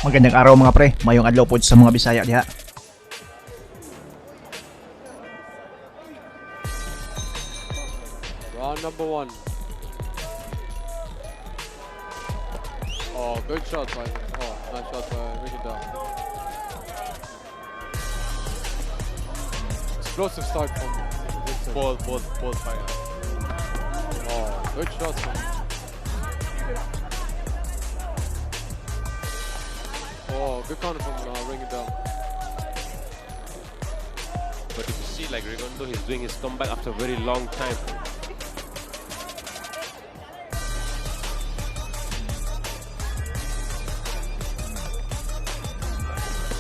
Magandang araw mga pre, maayong adlaw po sa mga Bisaya diha. Round number 1. Oh, good shot by nice shot by Magandang. Explosive start from Vincent. Both fire. Oh, good shot from Oh, good counter from Magandang. But if you see, like Rigondo, he's doing his comeback after a very long time.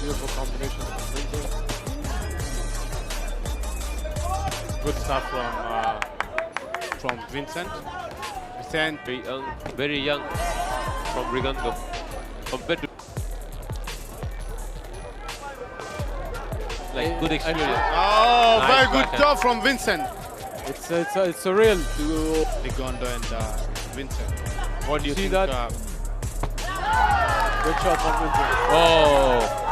Beautiful combination from Vincent. Good stuff from Vincent. Very young from Rigondo compared to like good experience. Oh, Nice very good backhand. job from Vincent. It's surreal to Rigondo and Vincent. What do you See think? that? Good shot from Vincent. Oh,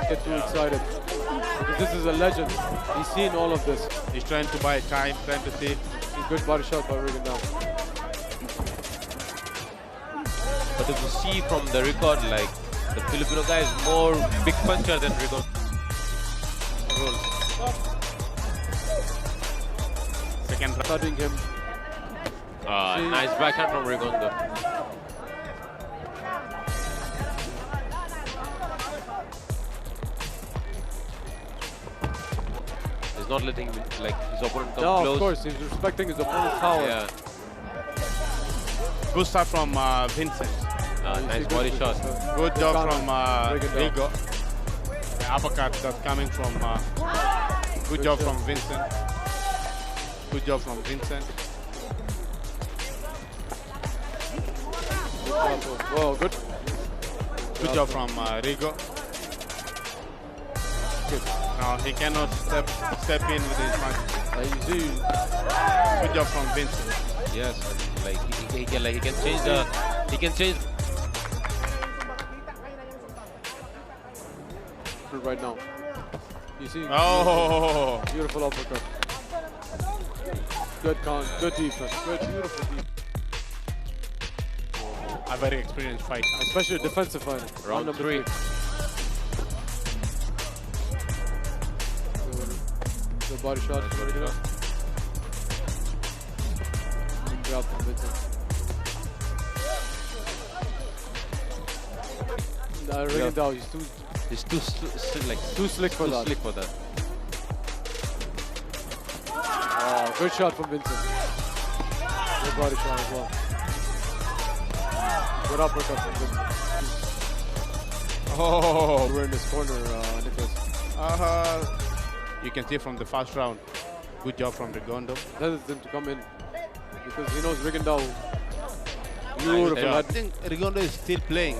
Get too excited because this is a legend. He's seen all of this. He's trying to buy time, trying to see. Good body shot by Magandang. but if you see from the record, like the Filipino guy is more big puncher than Rigondo. Second round. Studying him. Nice backhand from Rigondo. He's not letting like his opponent come No, close. of course, he's respecting his opponent's power. Yeah, Good stuff from Vincent. nice body shot. Good job from Rigondo. Rigo. The uppercut that's coming from. Good job from Vincent. Good job from Vincent. Whoa, good. Good job from Rigo. Now he cannot step in with his punch. You see, Good job from Vincent. Yes, and like he can change the right now. You see, Oh, beautiful uppercut. Good count, good defense, good, beautiful defense. a very experienced fighter. Especially a defensive fighter. Round number 3. Good body shot. Body shot. Good job from Vincent. Rigondo, He's too slick for that. slick for that. Oh, good shot from Vincent. Good body shot as well. Good uppercut from Vincent. Oh, We're in this corner, Nicholas. you can see from the first round. Good job from Rigondo. Hesitant to come in because he knows Rigondo. Beautiful I head. think Rigondo is still playing.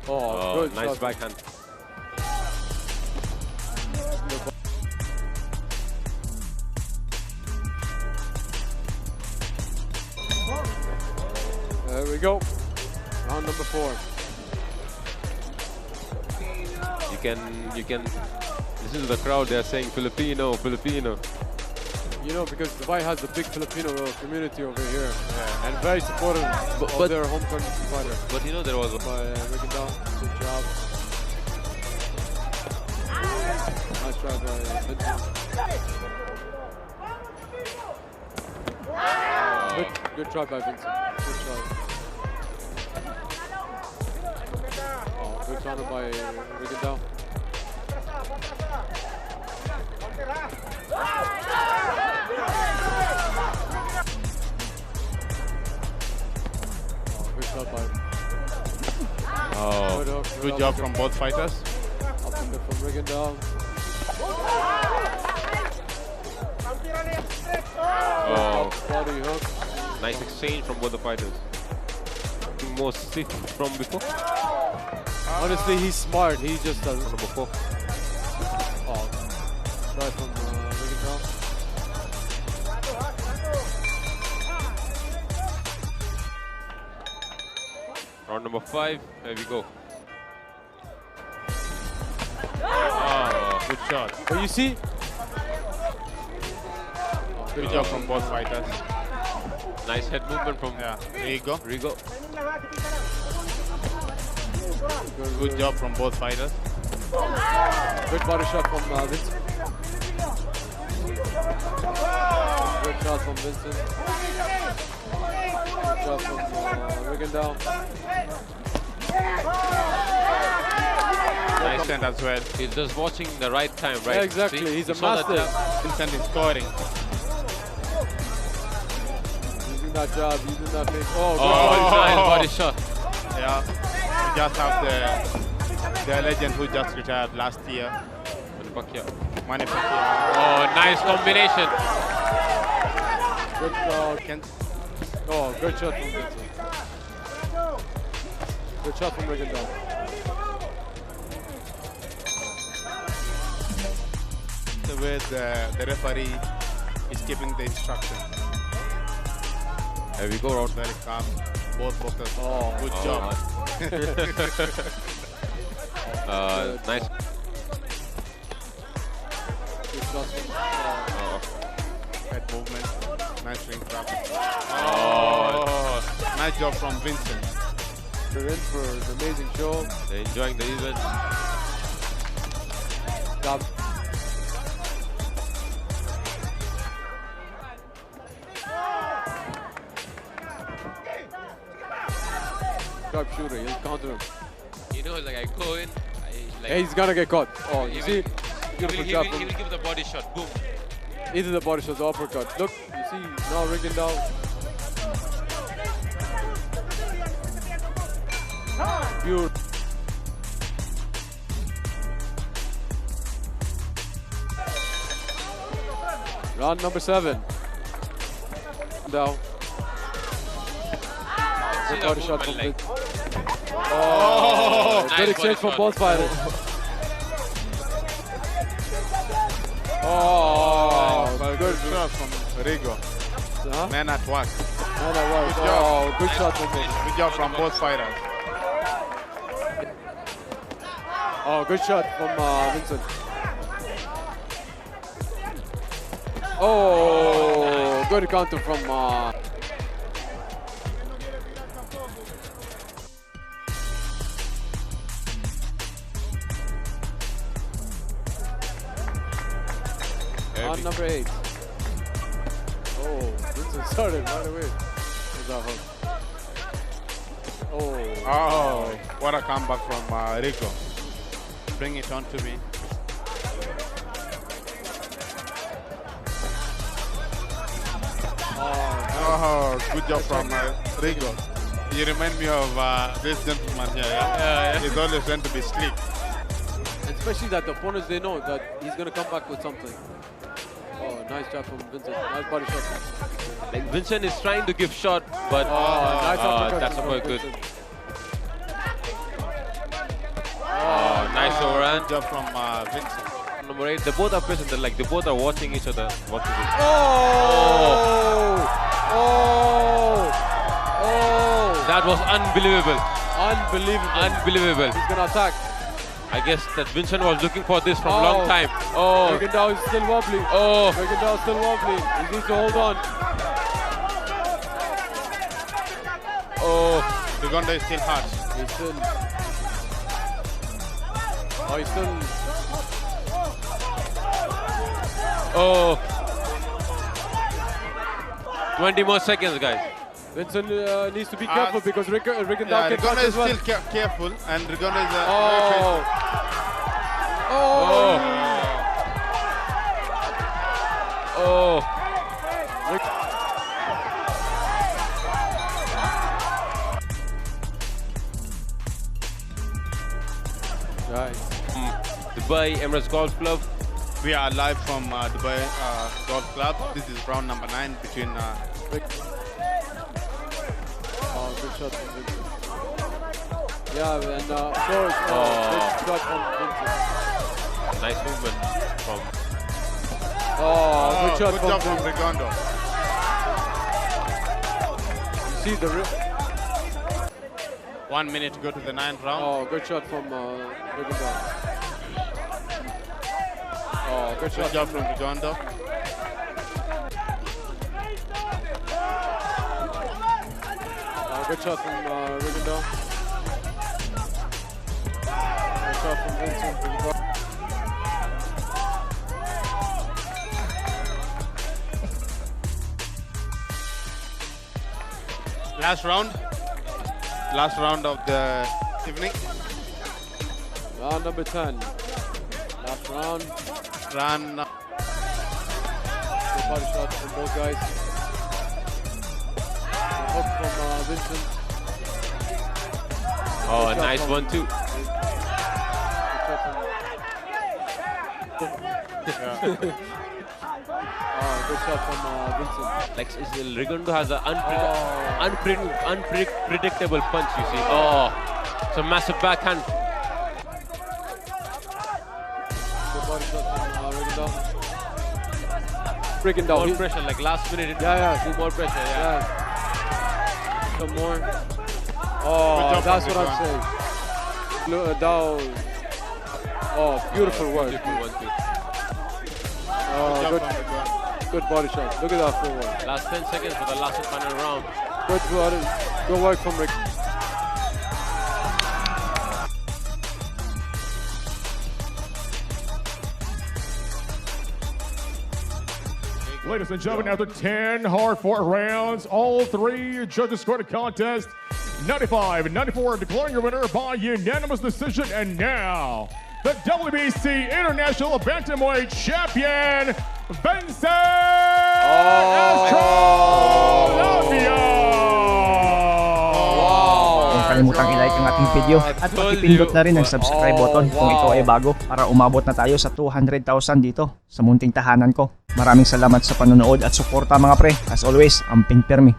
Oh, good nice shot. backhand. There we go. Round number 4. You can listen to the crowd. They're saying Filipino. You know, because Dubai has a big Filipino community over here and very supportive of but- their home country fighter. But you know there was By Magandang, good job. Nice try by Vincent. Good try by Vincent. Good try. Oh, good counter by Magandang. Good shot by Good job from both fighters. uppercut from Magandang. Body hook. nice exchange from both the fighters. More stiff from before. Honestly, he's smart. He just doesn't. Number 4. Oh, try from Magandang. Round number 5. Here we go. Oh, Good shot. But you see, Good job from both fighters. nice head movement from Yeah, there you go. Rigo. Good job from both fighters. good body shot from Vincent. Good shot from Vincent. Good shot from Rigondeaux. Nice stand as well. He's just watching the right time, right? Yeah, exactly. See? He's a He saw that master. jab. Vincent is scoring. Using that jab, using that face. Oh, good Oh, body nice shot. body shot. Yeah, we just have the legend who just retired last year, Manny Pacquiao. Oh, nice combination. Good oh, good shot from Vincent. Good shot from Rigondeaux. The way the referee is giving the instruction. Here we go, round. Very calm. Both boxers. Oh, Good Oh, job. nice. good shot from Head movement. Nice ring trap. Oh, Nice job from Vincent. They're in for an amazing show. they're enjoying the event. Jab. Sharp shooter, he'll counter him. You know, like I go in, Hey, he's gonna get caught. Oh, you see? he Beautiful will jab from give the body shot. Boom. either the body shots or uppercut. Look, you see now Rigondeaux. Beautiful. Round number 7. Down. See Good the body shot from movement, Vincent. Oh, Good nice exchange from body both shot. fighters. Oh, Good shot from Rigo. Huh? Man at work. Man, that was. Good job. Oh, good shot from Vincent. Good job from both fighters. Oh, good shot from Vincent. Oh, good counter from. Round number 8. Oh, Vincent started right away. With that hook. Oh. Oh, what a comeback from Rigo. Bring it on to me. Oh, good job from Rigo. You remind me of this gentleman here. Yeah? He's always trying to be slick. And especially that the opponents, they know that he's going to come back with something. Oh, nice job from Vincent. Nice body shot. Like Vincent is trying to give shot, but Nice uppercut that's from quite good. Vincent. Oh, nice overhand. Good job from Vincent. Number 8, they both are present. They both are watching each other. Watching it. Oh! Oh! Oh! That was unbelievable. Unbelievable. Unbelievable. He's going to attack. I guess that Vincent was looking for this from a long time. Oh, Rigondeaux is still wobbly. oh. Rigondeaux is still wobbly. He needs to hold on. Oh, Rigondeaux is still hot. He's still. Oh, he's still. oh. 20 more seconds, guys. Vincent needs to be careful because Rigondeaux Yeah, can catch Rigondeaux is as well. still careful, and Rigondeaux is Oh! Oh! Oh, Nice. Dubai Emirates Golf Club. We are live from Dubai Golf Club. This is round number 9 between. Oh, good shot from Vincent. Yeah, and of course, good shot from Vincent. Nice movement from. Oh, good shot good from job from Vincent. Rigondeaux. You see the 1 minute to go to the 9th round. Oh, good shot from Magandang. Oh, good shot Good job from Rigondeuax. Good shot from Rigondeuax. Good shot from Vincent. Last round of the evening. Round number 10. Last round. Run. Good body shot from both guys. The hook from Vincent. Oh, a Good shot nice from- one too. Good shot from... good shot from Vincent. Like Rigondeuax has an unpredictable punch. You see. Oh, it's a massive backhand. Good body shot from Rigondeuax. More Rigondeuax. pressure, like last minute. Yeah. Two more pressure. Yeah. Some more. Good Oh, job that's from what I'm saying. Down. Oh, beautiful work. Beautiful one too. Oh, Good good, job from Rigondeuax. good body shot. Look at that forward. Last 10 seconds for the last and final round. Good body. Good work from Rick. Ladies and gentlemen, after 10 hard-fought rounds, all three judges scored a contest 95-94, declaring your winner by unanimous decision. And now, the WBC International Bantamweight Champion, Vincent Astrolabio! Huwag kalimutang i-like ang ating video at pakipindot na rin ang subscribe button kung ito ay bago para umabot na tayo sa 200,000 dito sa munting tahanan ko. Maraming salamat sa panonood at suporta mga pre. As always, amping pirmi.